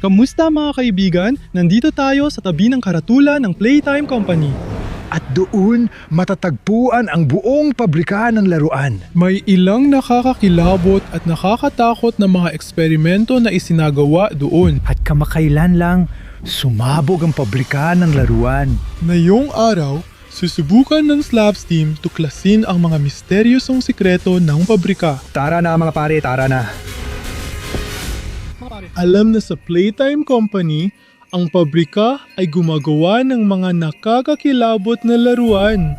Kamusta mga kaibigan? Nandito tayo sa tabi ng karatula ng Playtime Company. At doon matatagpuan ang buong pabrika ng laruan. May ilang nakakakilabot at nakakatakot na mga eksperimento na isinagawa doon. At kamakailan lang, sumabog ang pabrika ng laruan. Ngayong araw, susubukan ng Slabs team tuklasin ang mga misteryosong sikreto ng pabrika. Tara na mga pare, tara na. Alam na sa Playtime Company, ang pabrika ay gumagawa ng mga nakakakilabot na laruan.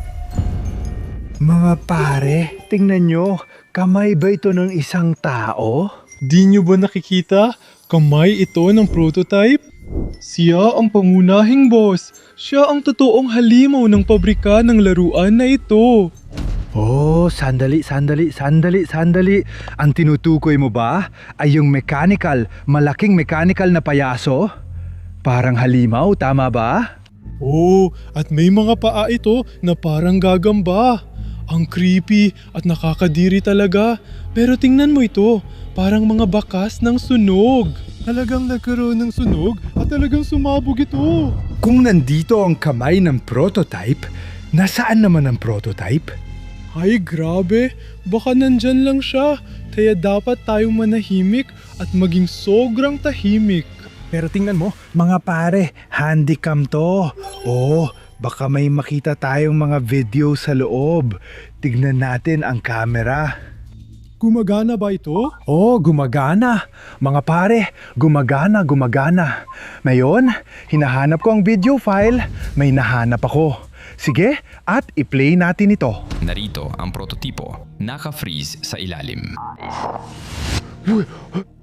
Mga pare, tingnan nyo, kamay ba ito ng isang tao? Di nyo ba nakikita? Kamay ito ng prototype? Siya ang pangunahing boss. Siya ang totoong halimaw ng pabrika ng laruan na ito. Oh, sandali. Ang tinutukoy mo ba ay yung malaking mechanical na payaso? Parang halimaw, tama ba? Oh, at may mga paa ito na parang gagamba. Ang creepy at nakakadiri talaga. Pero tingnan mo ito, parang mga bakas ng sunog. Talagang nagkaroon ng sunog at talagang sumabog ito. Kung nandito ang kamay ng prototype, nasaan naman ang prototype? Ay grabe, baka nandyan lang siya. Kaya dapat tayong manahimik at maging sobrang tahimik. Pero tingnan mo, mga pare, handycam to. Oh, baka may makita tayong mga video sa loob. Tignan natin ang camera. Gumagana ba ito? Oh, gumagana. Mga pare, gumagana. Ngayon, hinahanap ko ang video file. May nahanap ako. Sige, at i-play natin ito. Narito ang prototipo, naka-freeze sa ilalim.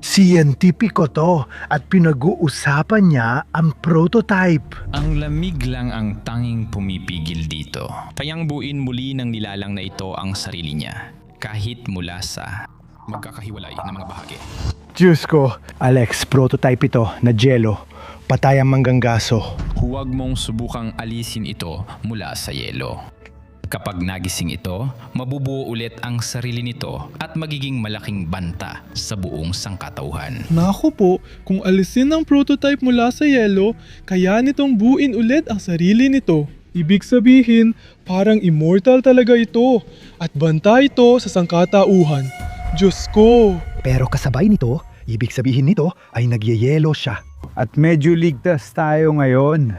Siyentipiko to at pinag-uusapan niya ang prototype. Ang lamig lang ang tanging pumipigil dito. Kayang buuin muli ng nilalang na ito ang sarili niya, kahit mula sa magkakahiwalay na mga bahagi. Diyos ko, Alex, prototype ito na jello. Patay ang mangganggaso. Huwag mong subukang alisin ito mula sa yelo. Kapag nagising ito, mabubuo ulit ang sarili nito at magiging malaking banta sa buong sangkatauhan. Naku po, kung alisin ang prototype mula sa yelo, kaya nitong buuin ulit ang sarili nito. Ibig sabihin, parang immortal talaga ito at banta ito sa sangkatauhan. Diyos ko! Pero kasabay nito, ibig sabihin nito ay nagyayelo siya. At medyo ligtas tayo ngayon.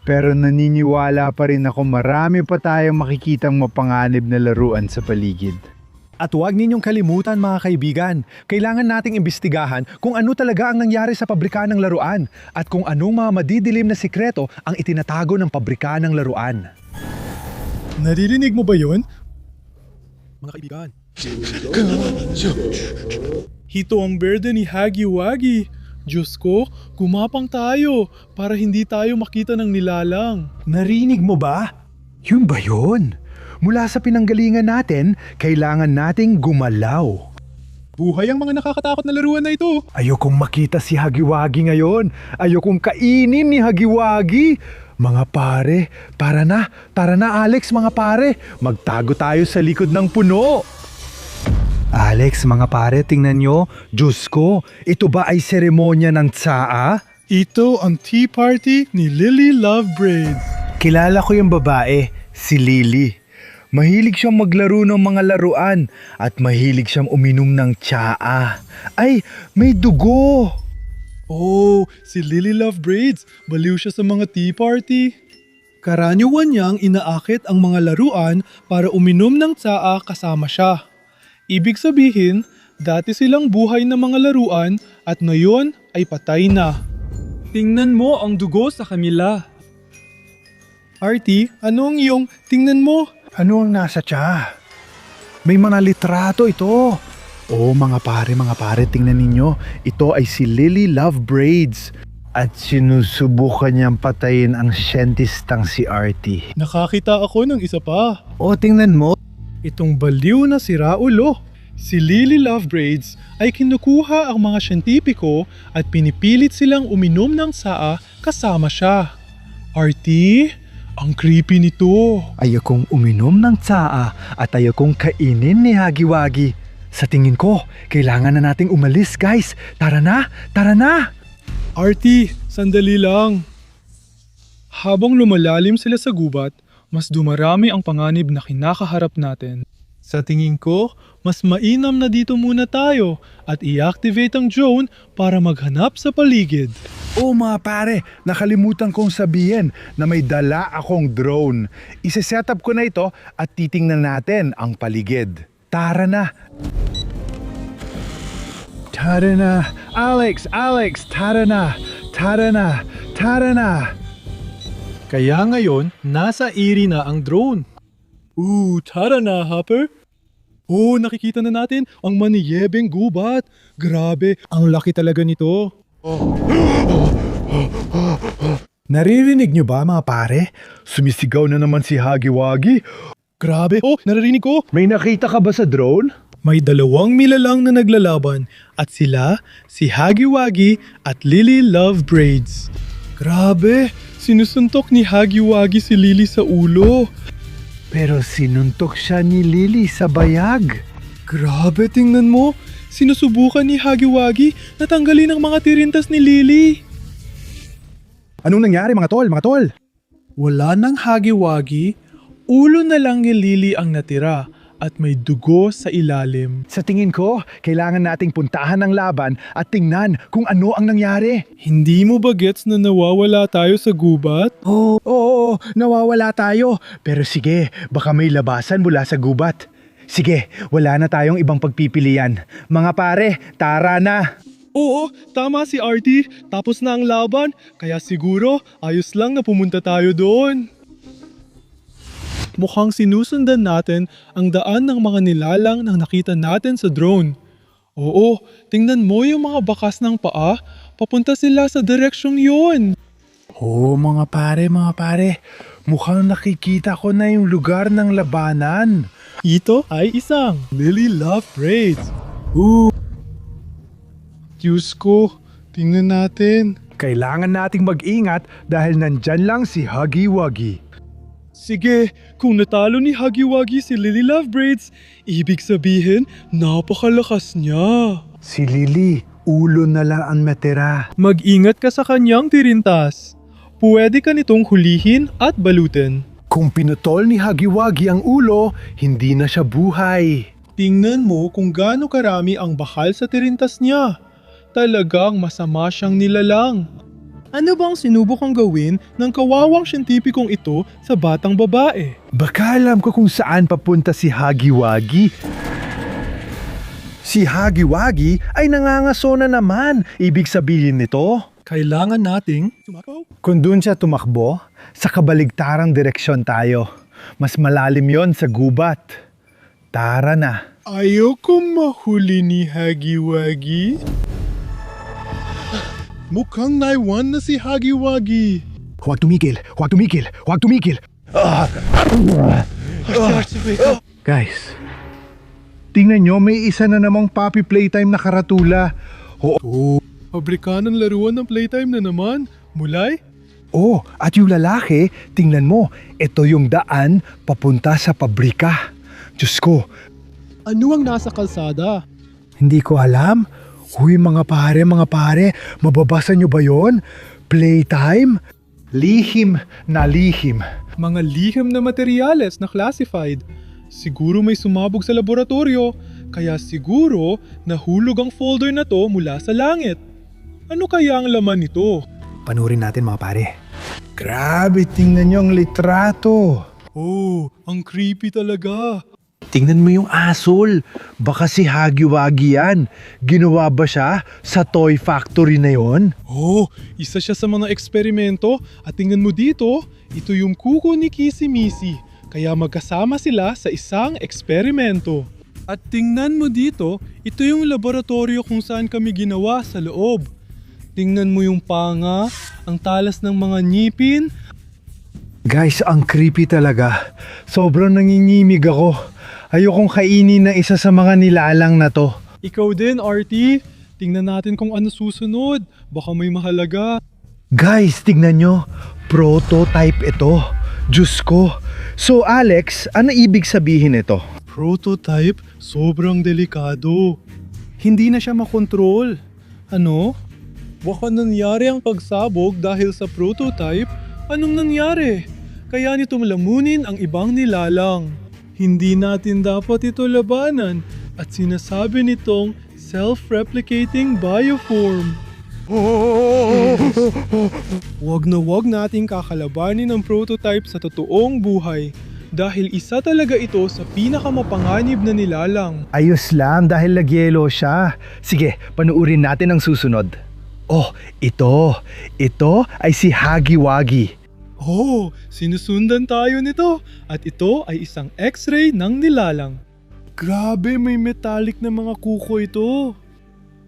Pero naniniwala pa rin ako marami pa tayong makikitang mapanganib na laruan sa paligid. At huwag ninyong kalimutan mga kaibigan, kailangan nating imbestigahan kung ano talaga ang nangyari sa pabrika ng laruan at kung anong mga madidilim na sikreto ang itinatago ng pabrika ng laruan. Naririnig mo ba yun? Mga kaibigan. Ito ang berde ni Huggy Wuggy. Diyos ko, gumapang tayo para hindi tayo makita ng nilalang. Narinig mo ba? Yun ba yun? Mula sa pinanggalingan natin, kailangan nating gumalaw. Buhay ang mga nakakatakot na laruan na ito. Ayokong makita si Hagiwagi ngayon. Ayokong kainin ni Hagiwagi. Mga pare, tara na Alex mga pare. Magtago tayo sa likod ng puno. Alex, mga pare, tingnan nyo. Diyos ko, ito ba ay seremonya ng tsaa? Ito ang tea party ni Lily Lovebraids. Kilala ko yung babae, si Lily. Mahilig siyang maglaro ng mga laruan at mahilig siyang uminom ng tsaa. Ay, may dugo! Oh, si Lily Lovebraids. Baliw siya sa mga tea party. Karaniwan niyang inaakit ang mga laruan para uminom ng tsaa kasama siya. Ibig sabihin, dati silang buhay na mga laruan at ngayon ay patay na. Tingnan mo ang dugo sa kanila. Artie, ano ang iyong tingnan mo? Ano ang nasa tiya? May mga litrato ito. Oh, mga pare, tingnan ninyo. Ito ay si Lily Lovebraids. At sinusubukan niyang patayin ang siyentistang si Artie. Nakakita ako ng isa pa. Oh, tingnan mo. Itong baliw na si Raulo. Si Lily Lovebraids ay kinukuha ang mga siyentipiko at pinipilit silang uminom ng tsaa kasama siya. Artie, ang creepy nito. Ayokong uminom ng tsaa at ayokong kainin ni Hagiwagi. Sa tingin ko, kailangan na nating umalis guys. Tara na! Artie, sandali lang. Habang lumalalim sila sa gubat, mas dumarami ang panganib na kinakaharap natin. Sa tingin ko, mas mainam na dito muna tayo at i-activate ang drone para maghanap sa paligid. Oh mga pare, nakalimutan kong sabihin na may dala akong drone. Ise-setup ko na ito at titingnan natin ang paligid. Tara na! Tara na! Alex! Tara na! Tara na! Tara na! Kaya ngayon, nasa Erie na ang drone. Tara na, Hopper! Nakikita na natin ang maniyebeng gubat. Grabe, ang laki talaga nito. Naririnig nyo ba mga pare? Sumisigaw na naman si Hagiwagi. Grabe, naririnig ko. May nakita ka ba sa drone? May 2 nilalang na naglalaban at sila si Hagiwagi at Lily Love Braids. Grabe, sinusuntok ni Hagiwagi si Lily sa ulo. Pero sinuntok siya ni Lily sa bayag. Grabe, tingnan mo. Sinusubukan ni Hagiwagi na tanggalin ang mga tirintas ni Lily. Anong nangyari mga tol? Wala nang Hagiwagi, ulo na lang ni Lily ang natira at may dugo sa ilalim. Sa tingin ko, kailangan nating puntahan ang laban at tingnan kung ano ang nangyari. Hindi mo ba gets na nawawala tayo sa gubat? Oo, nawawala tayo. Pero sige, baka may labasan mula sa gubat. Sige, wala na tayong ibang pagpipilian. Mga pare, tara na! Oo, tama si Artie. Tapos na ang laban, kaya siguro ayos lang na pumunta tayo doon. Mukhang sinusundan natin ang daan ng mga nilalang na nakita natin sa drone. Oo, tingnan mo yung mga bakas ng paa. Papunta sila sa direksyong yun. Mga pare. Mukhang nakikita ko na yung lugar ng labanan. Ito ay isang Lily Love Braids. Diyos ko, tingnan natin. Kailangan nating mag-ingat dahil nandyan lang si Hagiwagi. Sige, kung natalo ni Hagiwagi si Lily Love Braids, ibig sabihin, napakalakas niya. Si Lily, ulo na lang ang matira. Mag-ingat ka sa kanyang tirintas. Pwede ka nitong hulihin at balutin. Kung pinutol ni Hagiwagi ang ulo, hindi na siya buhay. Tingnan mo kung gaano karami ang bakal sa tirintas niya. Talagang masama siyang nilalang. Ano bang sinubukang gawin ng kawawang siyentipikong ito sa batang babae? Baka alam ko kung saan papunta si Hagiwagi. Si Hagiwagi ay nangangaso na naman. Ibig sabihin nito, Kailangan nating tumapaw. kung doon siya tumakbo, sa kabaligtarang direksyon tayo. Mas malalim yon sa gubat. Tara na. Ayoko mahuli ni Hagiwagi. Mukhang naiwan na si Hagiwagi. Huwag tumigil! Guys, tingnan nyo, may isa na namang puppy playtime na karatula. Pabrika ng laruan ng playtime na naman. Mulay? At yung lalaki, tingnan mo, ito yung daan papunta sa pabrika. Diyos ko, Ano ang nasa kalsada? hindi ko alam. Huy mga pare, mababasa nyo ba yon? Playtime? Lihim na lihim. Mga lihim na materyales na classified. Siguro may sumabog sa laboratorio, kaya siguro nahulog ang folder na to mula sa langit. Ano kaya ang laman nito? Panurin natin mga pare. Grabe, tingnan nyo ang litrato. Ang creepy talaga. Tingnan mo yung asol. Baka si Hagiwagi yan. Ginawa ba siya sa toy factory na yon? Isa siya sa mga eksperimento at tingnan mo dito, ito yung kuko ni Kissy-Missy. Kaya magkasama sila sa isang eksperimento. At tingnan mo dito, ito yung laboratorio kung saan kami ginawa sa loob. Tingnan mo yung panga, ang talas ng mga ngipin. Guys, ang creepy talaga. Sobrang nanginginig ako. Ayokong kainin na isa sa mga nilalang na to. Ikaw din, Artie. Tingnan natin kung ano susunod. Baka may mahalaga. Guys, tignan nyo. Prototype ito. Diyos ko. So Alex, ano ibig sabihin ito? Baka nangyari ang pagsabog dahil sa prototype? Anong nangyari? Kaya nitong lamunin ang ibang nilalang. Hindi natin dapat ito labanan at sinasabi nitong self-replicating bioform. Wag na wag nating kakalabanin ang prototype sa totoong buhay dahil isa talaga ito sa pinakamapanganib na nilalang. Ayos lang dahil nagyelo siya. Sige, panuurin natin ang susunod. Oh, ito. Ito ay si Hagiwagi. Oh, sinusundan tayo nito at ito ay isang x-ray ng nilalang. Grabe, may metallic na mga kuko ito.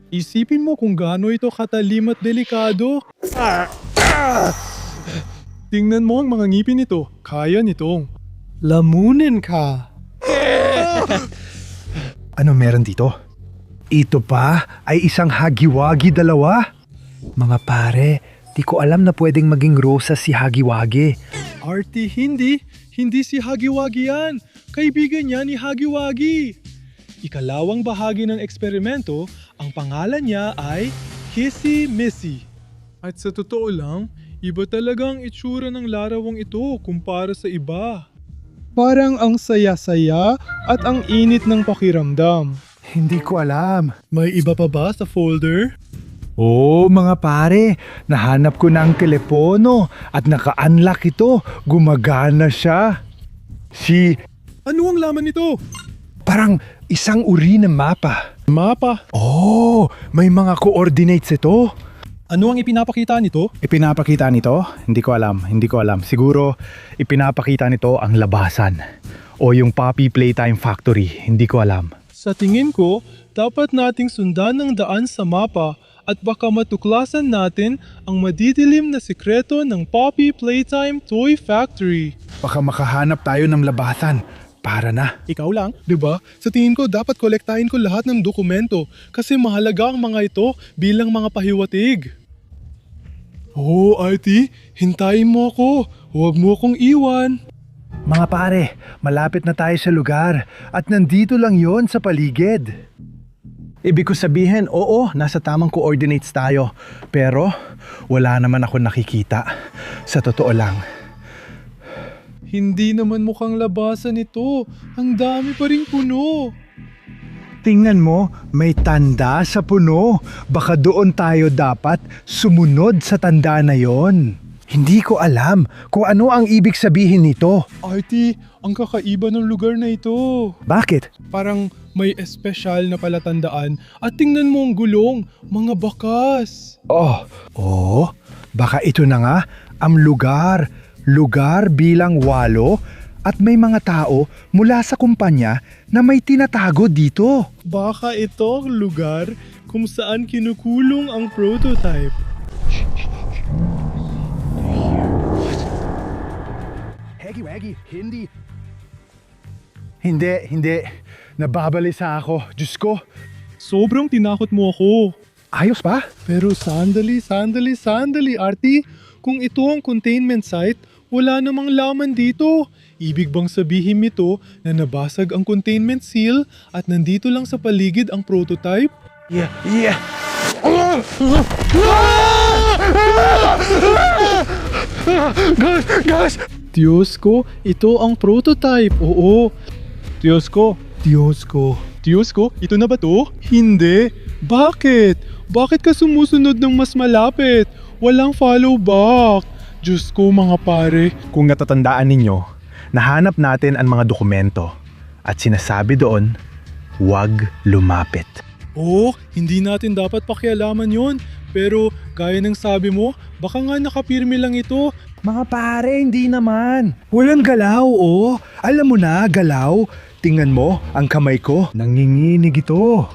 Isipin mo kung gaano ito katalim at delikado. Tingnan mo ang mga ngipin nito. Kaya nitong lamunin ka. Ano meron dito? Ito pa ay isang Hagiwagi dalawa? Mga pare, di ko alam na pwedeng maging Rosa si Hagiwagi. Artie, hindi si Hagiwagi yan. Kaibigan niya ni Hagiwagi. Ikalawang bahagi ng eksperimento, ang pangalan niya ay Kissy Missy. At sa totoo lang, iba talaga ang itsura ng larawang ito kumpara sa iba. Parang ang saya-saya at ang init ng pakiramdam. Hindi ko alam. May iba pa ba sa folder? Oh, mga pare, nahanap ko na ang telepono at naka-unlock ito. Gumagana siya. Ano ang laman nito? Parang isang uri ng mapa. Mapa. Oh, may mga coordinates ito. Ano ang ipinapakita nito? Ipinapakita nito? Hindi ko alam. Siguro, ipinapakita nito ang labasan. O yung Poppy Playtime Factory. Hindi ko alam. Sa tingin ko, dapat nating sundan ng daan sa mapa at baka matuklasan natin ang madidilim na sikreto ng Poppy Playtime Toy Factory. Baka makahanap tayo ng labasan. Para na. Ikaw lang, di ba? Sa tingin ko, dapat kolektahin ko lahat ng dokumento kasi mahalaga ang mga ito bilang mga pahiwatig. Oh, Artie, hintayin mo ako. Huwag mo akong iwan. Mga pare, malapit na tayo sa lugar at nandito lang yon sa paligid. Ibig ko sabihin, oo, nasa tamang coordinates tayo. Pero wala naman ako nakikita. Sa totoo lang. Hindi naman mukhang labasan ito. Ang dami pa rin puno. Tingnan mo, may tanda sa puno. Baka doon tayo dapat sumunod sa tanda na yon. Hindi ko alam kung ano ang ibig sabihin nito. Artie, ang kakaiba ng lugar na ito. Bakit? Parang may espesyal na palatandaan at tingnan mo ang gulong, mga bakas. Oh, baka ito na nga ang lugar. Lugar bilang 8 at may mga tao mula sa kumpanya na may tinatago dito. Baka ito ang lugar kung saan kinukulong ang prototype. Hegi, Hindi. Nababalisa ako. Diyos ko. Sobrang tinakot mo ako. Ayos pa? Pero sandali, Artie. Kung ito ang containment site, wala namang laman dito. Ibig bang sabihin nito na nabasag ang containment seal at nandito lang sa paligid ang prototype? Yeah. Guys! Diyos ko, ito ang prototype. Oo. Diyos ko, ito na ba to? Hindi. Bakit? Bakit ka sumusunod ng mas malapit? Walang follow back. Diyos ko mga pare. Kung natatandaan ninyo, nahanap natin ang mga dokumento at sinasabi doon, huwag lumapit. Oh, hindi natin dapat pakialaman yon. Pero gaya ng sabi mo, baka nga nakapirmi lang ito. Mga pare, hindi naman. Walang galaw, oh. Alam mo na, galaw. Tingnan mo, ang kamay ko, nanginginig ito.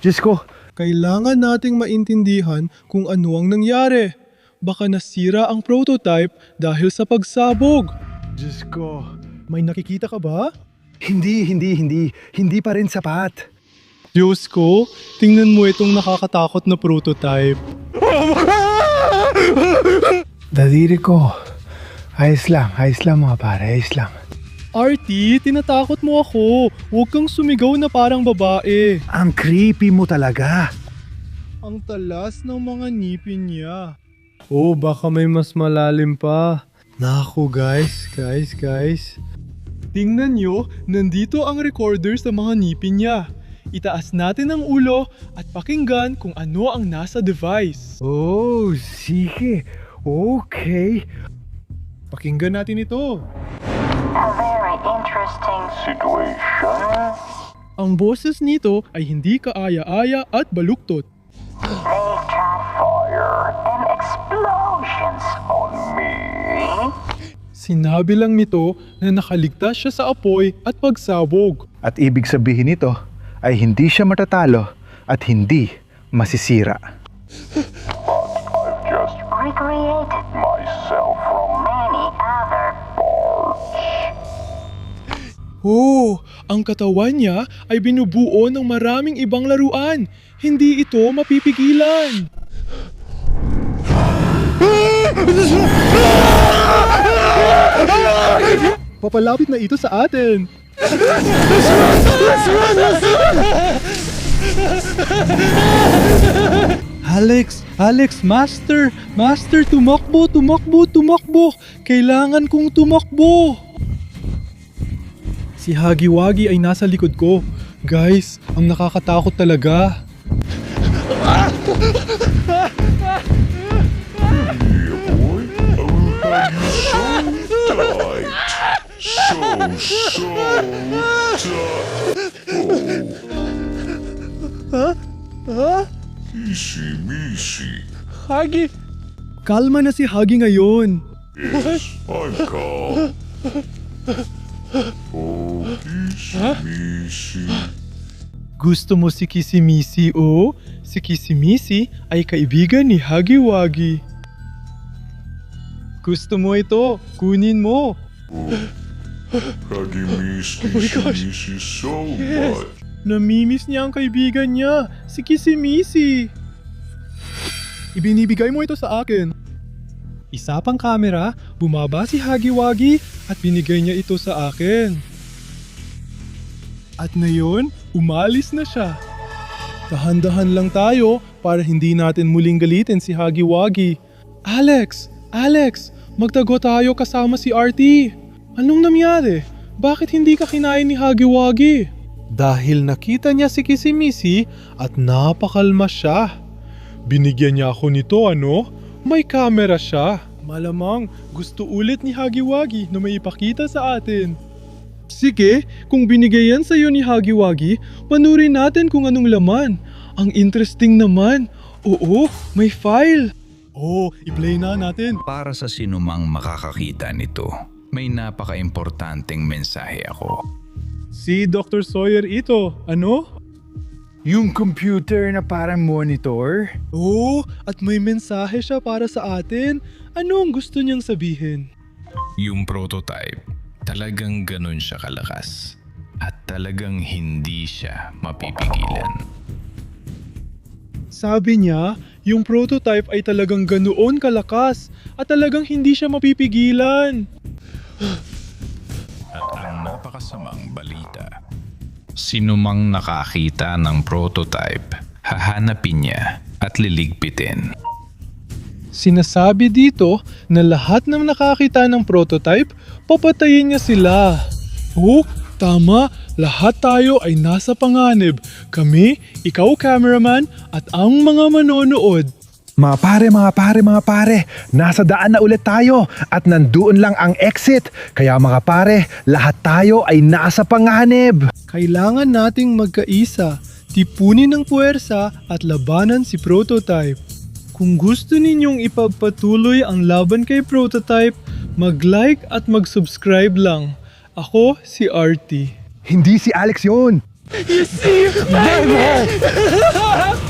Diyos ko. Kailangan nating maintindihan kung ano ang nangyari. Baka nasira ang prototype dahil sa pagsabog. Diyos ko. May nakikita ka ba? Hindi. Hindi pa rin sapat. Diyos ko, tingnan mo itong nakakatakot na prototype. Dadiri ko. Ayos lang mga pare, ayos lang. Artie, tinatakot mo ako. Huwag kang sumigaw na parang babae. Ang creepy mo talaga. Ang talas ng mga ngipin niya. Oh, baka may mas malalim pa. Naku guys. Tingnan nyo, nandito ang recorder sa mga ngipin niya. Itaas natin ang ulo at pakinggan kung ano ang nasa device. Oh, sige. Okay. Pakinggan natin ito. A very interesting situation. Ang boses nito ay hindi kaaya-aya at baluktot. They tried fire and explosions on me. Sinabi lang nito na nakaligtas siya sa apoy at pagsabog. At ibig sabihin nito ay hindi siya matatalo at hindi masisira. I've just recreated myself from many other parts. Oh, ang katawan niya ay binubuo ng maraming ibang laruan. Hindi ito mapipigilan. Papalapit na ito sa atin. Alex, Master, tumakbo. Kailangan kong tumakbo. Si Hagiwagi ay nasa likod ko. Guys, ang nakakatakot talaga. Easy-measy. Hagi! Kalma na si Hagi ngayon. I'm calm. Oh, easy-measy. Gusto mo si Kisimisi o? Si Kisimisi ay kaibigan ni Hagiwagi. Gusto mo ito? Kunin mo. Hagi-miss, Oh my gosh. easy-measy so Yes. much. Namimiss niya ang kaibigan niya, si Kisimisi. Ibinibigay mo ito sa akin. Isa pang kamera, bumaba si Hagiwagi at binigay niya ito sa akin. At ngayon, umalis na siya. Dahan-dahan lang tayo para hindi natin muling galitin si Hagiwagi. Alex, magtago tayo kasama si RT. Anong nangyari? Bakit hindi ka kinain ni Hagiwagi? Dahil nakita niya si Kisimisi at napakalma siya. Binigyan niya ako nito, ano? May kamera siya. Malamang gusto ulit ni Hagiwagi na may ipakita sa atin. Sige, kung binigay yan sa'yo ni Hagiwagi, panurin natin kung anong laman. Ang interesting naman. Oo, may file. Oh, i-play na natin. Para sa sinumang makakakita nito, may napaka-importanteng mensahe ako. Si Dr. Sawyer ito, ano? Yung computer na parang monitor? Oo, at may mensahe siya para sa atin. Ano ang gusto niyang sabihin? Yung prototype, talagang ganun siya kalakas. At talagang hindi siya mapipigilan. Sabi niya, yung prototype ay talagang ganoon kalakas at talagang hindi siya mapipigilan. At ang napakasamang balita, sinumang nakakita ng prototype, hahanapin niya at liligpitin. Sinasabi dito na lahat ng nakakita ng prototype, papatayin niya sila. Oh, tama, lahat tayo ay nasa panganib. Kami, ikaw cameraman, at ang mga manonood. Mga pare, nasa daan na ulit tayo at nandoon lang ang exit. Kaya mga pare, lahat tayo ay nasa panganib. Kailangan nating magkaisa, tipunin ng puwersa at labanan si Prototype. Kung gusto ninyong ipagpatuloy ang laban kay Prototype, mag-like at mag-subscribe lang. Ako si RT. Hindi si Alex yun. You see? Bye-bye!